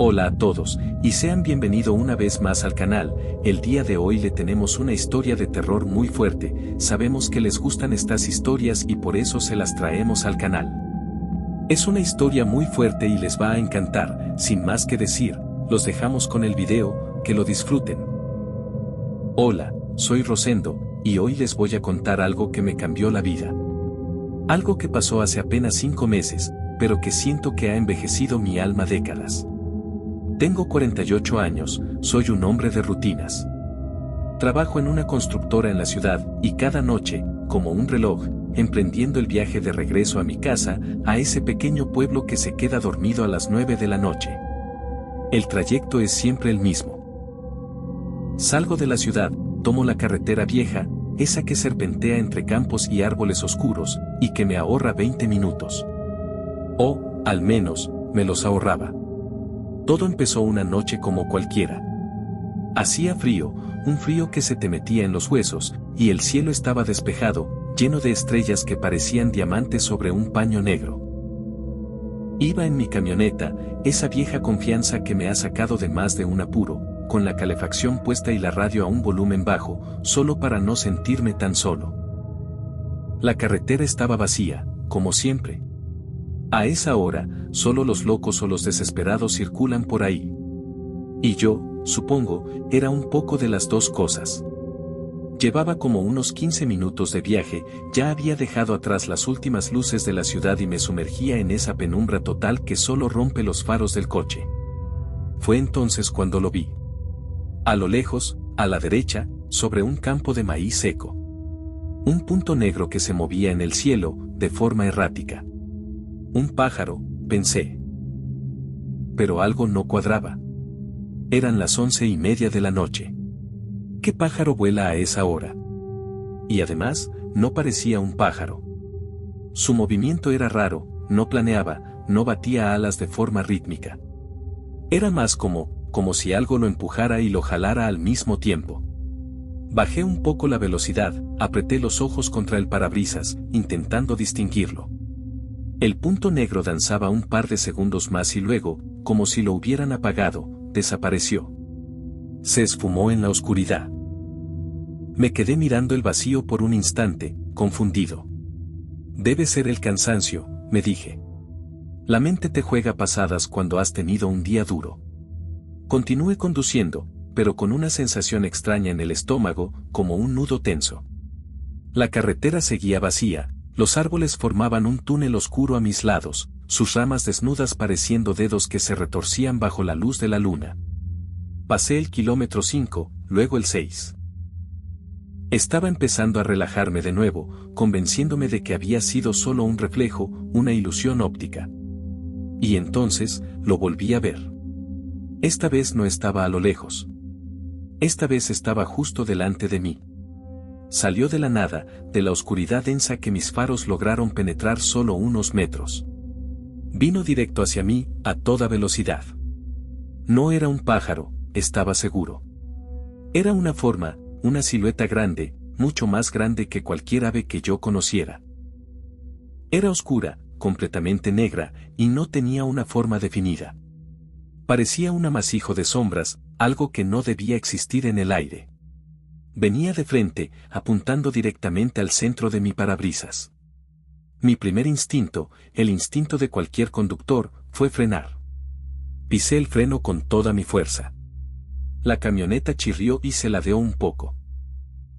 Hola a todos, y sean bienvenidos una vez más al canal. El día de hoy le tenemos una historia de terror muy fuerte. Sabemos que les gustan estas historias y por eso se las traemos al canal. Es una historia muy fuerte y les va a encantar. Sin más que decir, los dejamos con el video, que lo disfruten. Hola, soy Rosendo, y hoy les voy a contar algo que me cambió la vida. Algo que pasó hace apenas 5 meses, pero que siento que ha envejecido mi alma décadas. Tengo 48 años, soy un hombre de rutinas. Trabajo en una constructora en la ciudad, y cada noche, como un reloj, emprendiendo el viaje de regreso a mi casa, a ese pequeño pueblo que se queda dormido a las 9 de la noche. El trayecto es siempre el mismo. Salgo de la ciudad, tomo la carretera vieja, esa que serpentea entre campos y árboles oscuros, y que me ahorra 20 minutos. O, al menos, me los ahorraba. Todo empezó una noche como cualquiera. Hacía frío, un frío que se te metía en los huesos, y el cielo estaba despejado, lleno de estrellas que parecían diamantes sobre un paño negro. Iba en mi camioneta, esa vieja confianza que me ha sacado de más de un apuro, con la calefacción puesta y la radio a un volumen bajo, solo para no sentirme tan solo. La carretera estaba vacía, como siempre. A esa hora, solo los locos o los desesperados circulan por ahí. Y yo, supongo, era un poco de las dos cosas. Llevaba como unos 15 minutos de viaje, ya había dejado atrás las últimas luces de la ciudad y me sumergía en esa penumbra total que solo rompe los faros del coche. Fue entonces cuando lo vi. A lo lejos, a la derecha, sobre un campo de maíz seco. Un punto negro que se movía en el cielo, de forma errática. Un pájaro, pensé. Pero algo no cuadraba. Eran las 11:30 de la noche. ¿Qué pájaro vuela a esa hora? Y además, no parecía un pájaro. Su movimiento era raro, no planeaba, no batía alas de forma rítmica. Era más como si algo lo empujara y lo jalara al mismo tiempo. Bajé un poco la velocidad, apreté los ojos contra el parabrisas, intentando distinguirlo. El punto negro danzaba un par de segundos más y luego, como si lo hubieran apagado, desapareció. Se esfumó en la oscuridad. Me quedé mirando el vacío por un instante, confundido. Debe ser el cansancio, me dije. La mente te juega pasadas cuando has tenido un día duro. Continué conduciendo, pero con una sensación extraña en el estómago, como un nudo tenso. La carretera seguía vacía. Los árboles formaban un túnel oscuro a mis lados, sus ramas desnudas pareciendo dedos que se retorcían bajo la luz de la luna. Pasé el kilómetro 5, luego el 6. Estaba empezando a relajarme de nuevo, convenciéndome de que había sido solo un reflejo, una ilusión óptica. Y entonces, lo volví a ver. Esta vez no estaba a lo lejos. Esta vez estaba justo delante de mí. Salió de la nada, de la oscuridad densa que mis faros lograron penetrar solo unos metros. Vino directo hacia mí, a toda velocidad. No era un pájaro, estaba seguro. Era una forma, una silueta grande, mucho más grande que cualquier ave que yo conociera. Era oscura, completamente negra, y no tenía una forma definida. Parecía un amasijo de sombras, algo que no debía existir en el aire. Venía de frente, apuntando directamente al centro de mi parabrisas. Mi primer instinto, el instinto de cualquier conductor, fue frenar. Pisé el freno con toda mi fuerza. La camioneta chirrió y se ladeó un poco.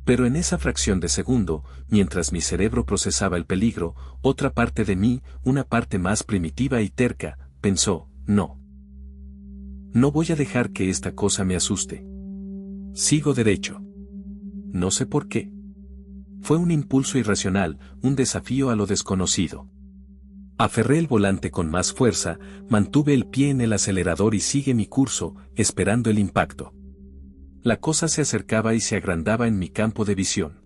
Pero en esa fracción de segundo, mientras mi cerebro procesaba el peligro, otra parte de mí, una parte más primitiva y terca, pensó, no. No voy a dejar que esta cosa me asuste. Sigo derecho. No sé por qué. Fue un impulso irracional, un desafío a lo desconocido. Aferré el volante con más fuerza, mantuve el pie en el acelerador y seguí mi curso, esperando el impacto. La cosa se acercaba y se agrandaba en mi campo de visión.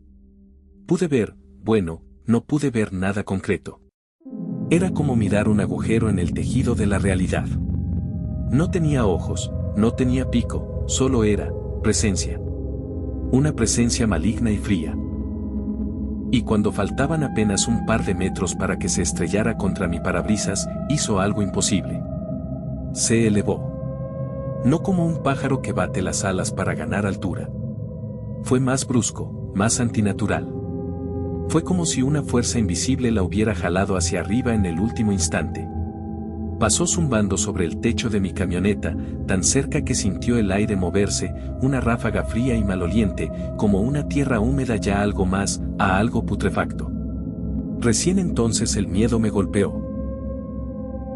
Pude ver, bueno, no pude ver nada concreto. Era como mirar un agujero en el tejido de la realidad. No tenía ojos, no tenía pico, solo era presencia. Una presencia maligna y fría. Y cuando faltaban apenas un par de metros para que se estrellara contra mi parabrisas, hizo algo imposible. Se elevó. No como un pájaro que bate las alas para ganar altura. Fue más brusco, más antinatural. Fue como si una fuerza invisible la hubiera jalado hacia arriba en el último instante. Pasó zumbando sobre el techo de mi camioneta, tan cerca que sintió el aire moverse, una ráfaga fría y maloliente, como una tierra húmeda ya algo más, a algo putrefacto. Recién entonces el miedo me golpeó.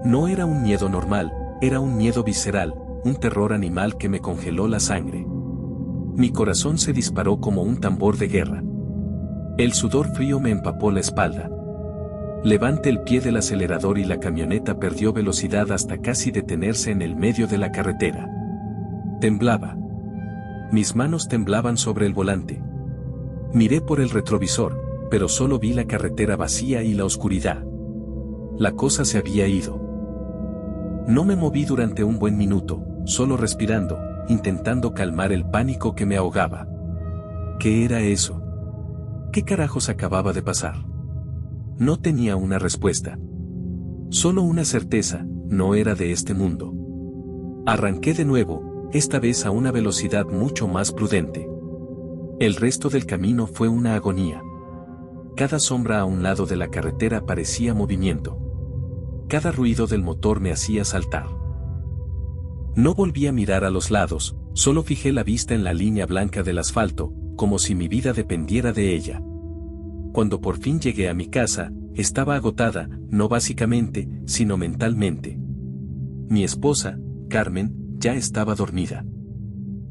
No era un miedo normal, era un miedo visceral, un terror animal que me congeló la sangre. Mi corazón se disparó como un tambor de guerra. El sudor frío me empapó la espalda. Levanté el pie del acelerador y la camioneta perdió velocidad hasta casi detenerse en el medio de la carretera. Temblaba. Mis manos temblaban sobre el volante. Miré por el retrovisor, pero solo vi la carretera vacía y la oscuridad. La cosa se había ido. No me moví durante un buen minuto, solo respirando, intentando calmar el pánico que me ahogaba. ¿Qué era eso? ¿Qué carajos acababa de pasar? No tenía una respuesta. Solo una certeza, no era de este mundo. Arranqué de nuevo, esta vez a una velocidad mucho más prudente. El resto del camino fue una agonía. Cada sombra a un lado de la carretera parecía movimiento. Cada ruido del motor me hacía saltar. No volví a mirar a los lados, solo fijé la vista en la línea blanca del asfalto, como si mi vida dependiera de ella. Cuando por fin llegué a mi casa, estaba agotada, no básicamente, sino mentalmente. Mi esposa, Carmen, ya estaba dormida.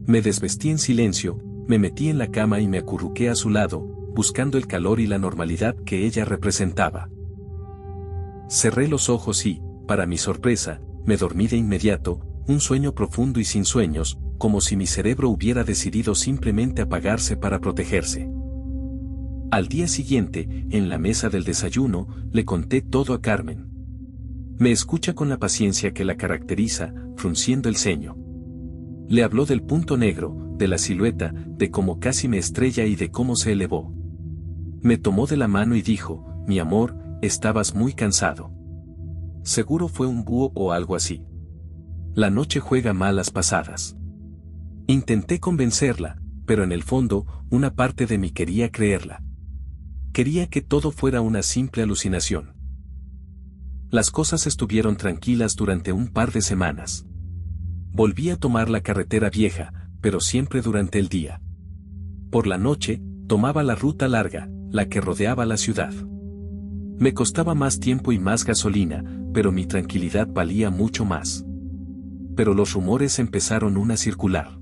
Me desvestí en silencio, me metí en la cama y me acurruqué a su lado, buscando el calor y la normalidad que ella representaba. Cerré los ojos y, para mi sorpresa, me dormí de inmediato, un sueño profundo y sin sueños, como si mi cerebro hubiera decidido simplemente apagarse para protegerse. Al día siguiente, en la mesa del desayuno, le conté todo a Carmen. Me escucha con la paciencia que la caracteriza, frunciendo el ceño. Le habló del punto negro, de la silueta, de cómo casi me estrella y de cómo se elevó. Me tomó de la mano y dijo, mi amor, estabas muy cansado. Seguro fue un búho o algo así. La noche juega malas pasadas. Intenté convencerla, pero en el fondo, una parte de mí quería creerla. Quería que todo fuera una simple alucinación. Las cosas estuvieron tranquilas durante un par de semanas. Volví a tomar la carretera vieja, pero siempre durante el día. Por la noche, tomaba la ruta larga, la que rodeaba la ciudad. Me costaba más tiempo y más gasolina, pero mi tranquilidad valía mucho más. Pero los rumores empezaron a circular.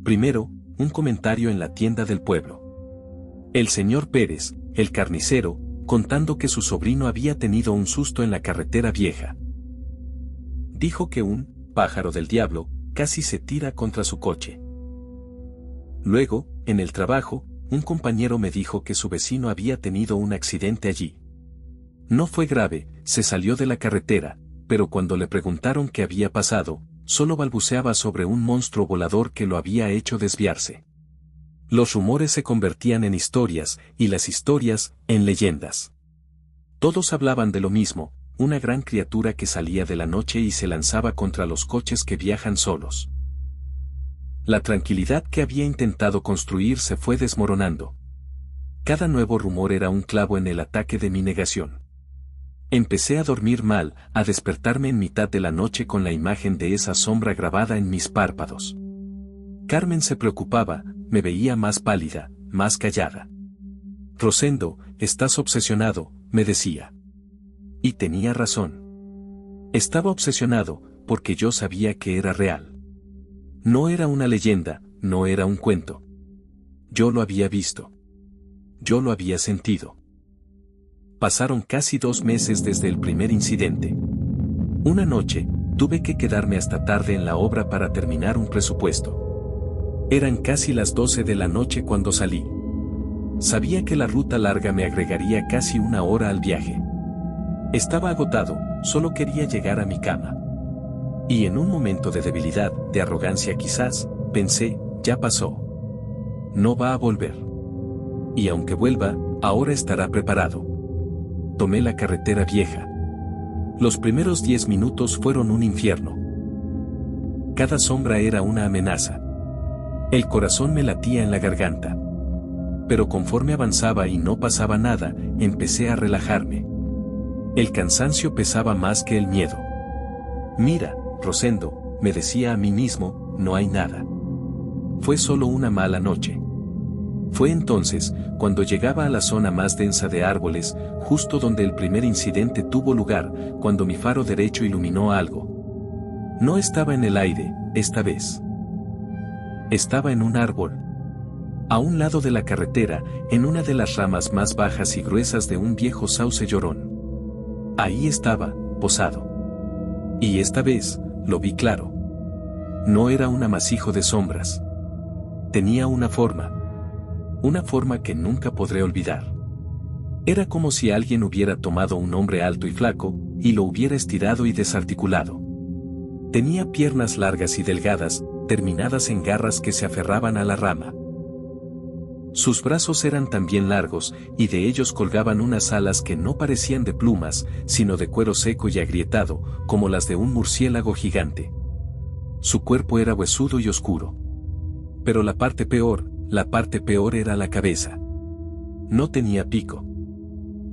Primero, un comentario en la tienda del pueblo. El señor Pérez, el carnicero, contando que su sobrino había tenido un susto en la carretera vieja. Dijo que un pájaro del diablo casi se tira contra su coche. Luego, en el trabajo, un compañero me dijo que su vecino había tenido un accidente allí. No fue grave, se salió de la carretera, pero cuando le preguntaron qué había pasado, solo balbuceaba sobre un monstruo volador que lo había hecho desviarse. Los rumores se convertían en historias, y las historias, en leyendas. Todos hablaban de lo mismo, una gran criatura que salía de la noche y se lanzaba contra los coches que viajan solos. La tranquilidad que había intentado construir se fue desmoronando. Cada nuevo rumor era un clavo en el ataque de mi negación. Empecé a dormir mal, a despertarme en mitad de la noche con la imagen de esa sombra grabada en mis párpados. Carmen se preocupaba, me veía más pálida, más callada. Rosendo, estás obsesionado, me decía. Y tenía razón. Estaba obsesionado, porque yo sabía que era real. No era una leyenda, no era un cuento. Yo lo había visto. Yo lo había sentido. Pasaron casi 2 meses desde el primer incidente. Una noche, tuve que quedarme hasta tarde en la obra para terminar un presupuesto. Eran casi las 12 de la noche cuando salí. Sabía que la ruta larga me agregaría casi 1 hora al viaje. Estaba agotado, solo quería llegar a mi cama. Y en un momento de debilidad, de arrogancia quizás, pensé, ya pasó. No va a volver. Y aunque vuelva, ahora estará preparado. Tomé la carretera vieja. Los primeros 10 minutos fueron un infierno. Cada sombra era una amenaza. El corazón me latía en la garganta. Pero conforme avanzaba y no pasaba nada, empecé a relajarme. El cansancio pesaba más que el miedo. Mira, Rosendo, me decía a mí mismo, no hay nada. Fue solo una mala noche. Fue entonces, cuando llegaba a la zona más densa de árboles, justo donde el primer incidente tuvo lugar, cuando mi faro derecho iluminó algo. No estaba en el aire, esta vez. Estaba en un árbol. A un lado de la carretera, en una de las ramas más bajas y gruesas de un viejo sauce llorón. Ahí estaba, posado. Y esta vez, lo vi claro. No era un amasijo de sombras. Tenía una forma que nunca podré olvidar. Era como si alguien hubiera tomado un hombre alto y flaco, y lo hubiera estirado y desarticulado. Tenía piernas largas y delgadas, terminadas en garras que se aferraban a la rama. Sus brazos eran también largos, y de ellos colgaban unas alas que no parecían de plumas, sino de cuero seco y agrietado, como las de un murciélago gigante. Su cuerpo era huesudo y oscuro. Pero la parte peor era la cabeza. No tenía pico.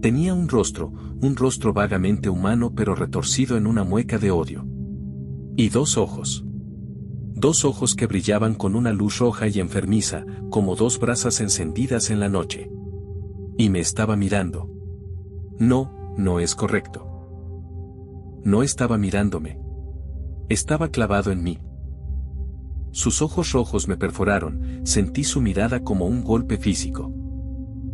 Tenía un rostro vagamente humano pero retorcido en una mueca de odio. Y dos ojos. Dos ojos que brillaban con una luz roja y enfermiza, como dos brasas encendidas en la noche. Y me estaba mirando. No es correcto. No estaba mirándome. Estaba clavado en mí. Sus ojos rojos me perforaron, sentí su mirada como un golpe físico.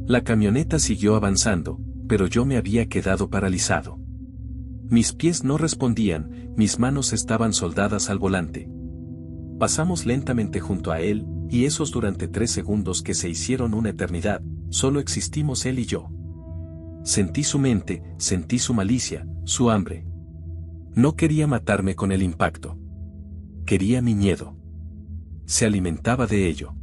La camioneta siguió avanzando, pero yo me había quedado paralizado. Mis pies no respondían, mis manos estaban soldadas al volante. Pasamos lentamente junto a él, y esos durante 3 segundos que se hicieron una eternidad, solo existimos él y yo. Sentí su mente, sentí su malicia, su hambre. No quería matarme con el impacto. Quería mi miedo. Se alimentaba de ello.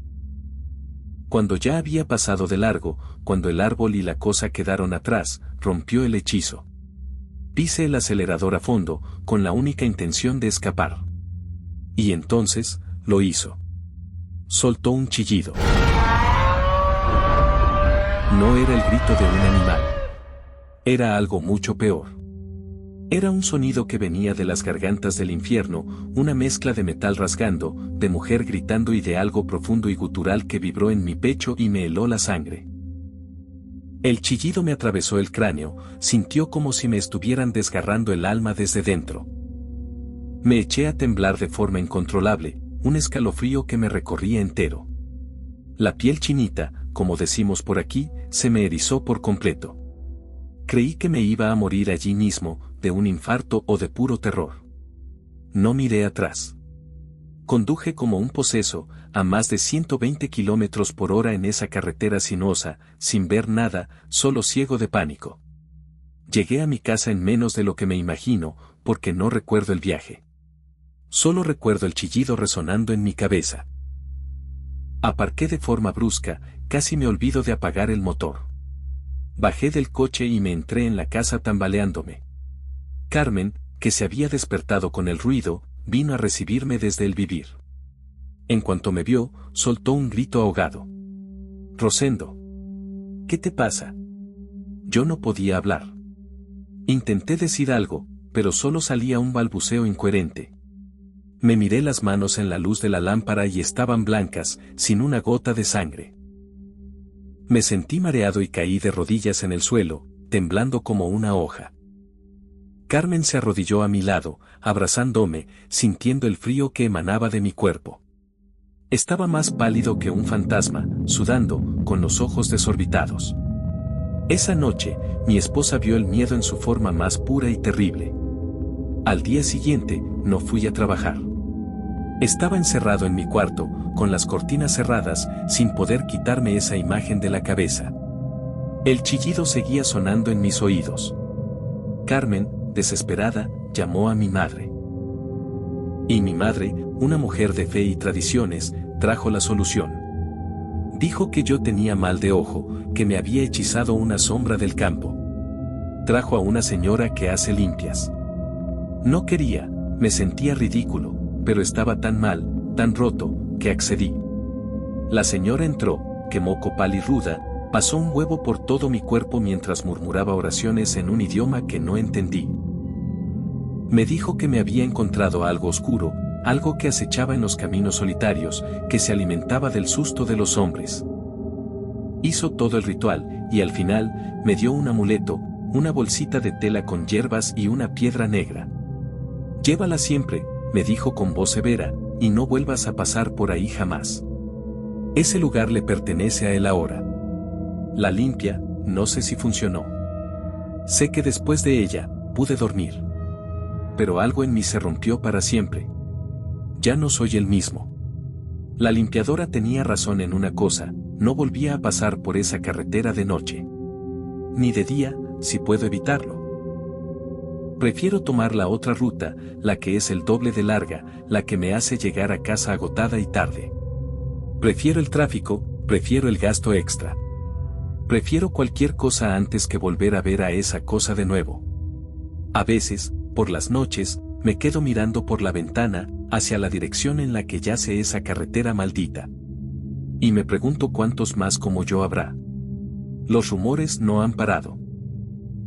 Cuando ya había pasado de largo, cuando el árbol y la cosa quedaron atrás, rompió el hechizo. Pise el acelerador a fondo, con la única intención de escapar. Y entonces, lo hizo. Soltó un chillido. No era el grito de un animal. Era algo mucho peor. Era un sonido que venía de las gargantas del infierno, una mezcla de metal rasgando, de mujer gritando y de algo profundo y gutural que vibró en mi pecho y me heló la sangre. El chillido me atravesó el cráneo, sintió como si me estuvieran desgarrando el alma desde dentro. Me eché a temblar de forma incontrolable, un escalofrío que me recorría entero. La piel chinita, como decimos por aquí, se me erizó por completo. Creí que me iba a morir allí mismo, de un infarto o de puro terror. No miré atrás. Conduje como un poseso, a más de 120 kilómetros por hora en esa carretera sinuosa, sin ver nada, solo ciego de pánico. Llegué a mi casa en menos de lo que me imagino, porque no recuerdo el viaje. Solo recuerdo el chillido resonando en mi cabeza. Aparqué de forma brusca, casi me olvido de apagar el motor. Bajé del coche y me entré en la casa tambaleándome. Carmen, que se había despertado con el ruido, vino a recibirme desde el vivir. En cuanto me vio, soltó un grito ahogado. Rosendo. ¿Qué te pasa? Yo no podía hablar. Intenté decir algo, pero solo salía un balbuceo incoherente. Me miré las manos en la luz de la lámpara y estaban blancas, sin una gota de sangre. Me sentí mareado y caí de rodillas en el suelo, temblando como una hoja. Carmen se arrodilló a mi lado, abrazándome, sintiendo el frío que emanaba de mi cuerpo. Estaba más pálido que un fantasma, sudando, con los ojos desorbitados. Esa noche, mi esposa vio el miedo en su forma más pura y terrible. Al día siguiente, no fui a trabajar. Estaba encerrado en mi cuarto, con las cortinas cerradas, sin poder quitarme esa imagen de la cabeza. El chillido seguía sonando en mis oídos. Carmen, desesperada, llamó a mi madre. Y mi madre, una mujer de fe y tradiciones, trajo la solución. Dijo que yo tenía mal de ojo, que me había hechizado una sombra del campo. Trajo a una señora que hace limpias. No quería, me sentía ridículo, pero estaba tan mal, tan roto, que accedí. La señora entró, quemó copal y ruda, pasó un huevo por todo mi cuerpo mientras murmuraba oraciones en un idioma que no entendí. Me dijo que me había encontrado algo oscuro, algo que acechaba en los caminos solitarios, que se alimentaba del susto de los hombres. Hizo todo el ritual, y al final, me dio un amuleto, una bolsita de tela con hierbas y una piedra negra. Llévala siempre, me dijo con voz severa, y no vuelvas a pasar por ahí jamás. Ese lugar le pertenece a él ahora. La limpia, no sé si funcionó. Sé que después de ella, pude dormir. Pero algo en mí se rompió para siempre. Ya no soy el mismo. La limpiadora tenía razón en una cosa, no volvía a pasar por esa carretera de noche. Ni de día, si puedo evitarlo. Prefiero tomar la otra ruta, la que es el doble de larga, la que me hace llegar a casa agotada y tarde. Prefiero el tráfico, prefiero el gasto extra. Prefiero cualquier cosa antes que volver a ver a esa cosa de nuevo. A veces, por las noches, me quedo mirando por la ventana, hacia la dirección en la que yace esa carretera maldita. Y me pregunto cuántos más como yo habrá. Los rumores no han parado.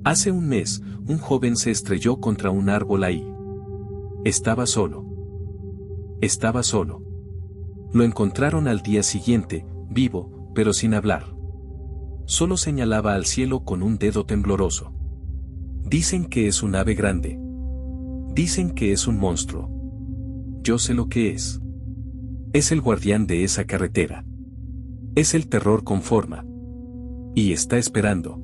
Hace un mes, un joven se estrelló contra un árbol ahí. Estaba solo. Estaba solo. Lo encontraron al día siguiente, vivo, pero sin hablar. Solo señalaba al cielo con un dedo tembloroso. Dicen que es un ave grande. Dicen que es un monstruo. Yo sé lo que es. Es el guardián de esa carretera. Es el terror con forma. Y está esperando.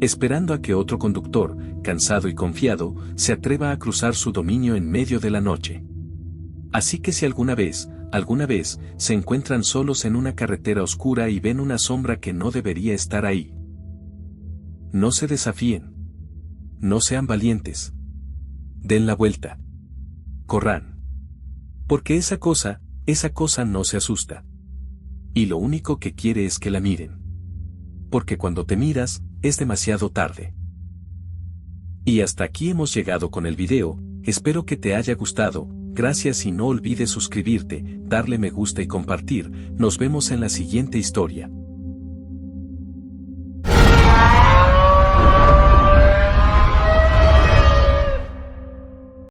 Esperando a que otro conductor, cansado y confiado, se atreva a cruzar su dominio en medio de la noche. Así que si alguna vez, se encuentran solos en una carretera oscura y ven una sombra que no debería estar ahí, no se desafíen. No sean valientes. Den la vuelta. Corran. Porque esa cosa no se asusta. Y lo único que quiere es que la miren. Porque cuando te miras, es demasiado tarde. Y hasta aquí hemos llegado con el video, espero que te haya gustado, gracias y no olvides suscribirte, darle me gusta y compartir, nos vemos en la siguiente historia.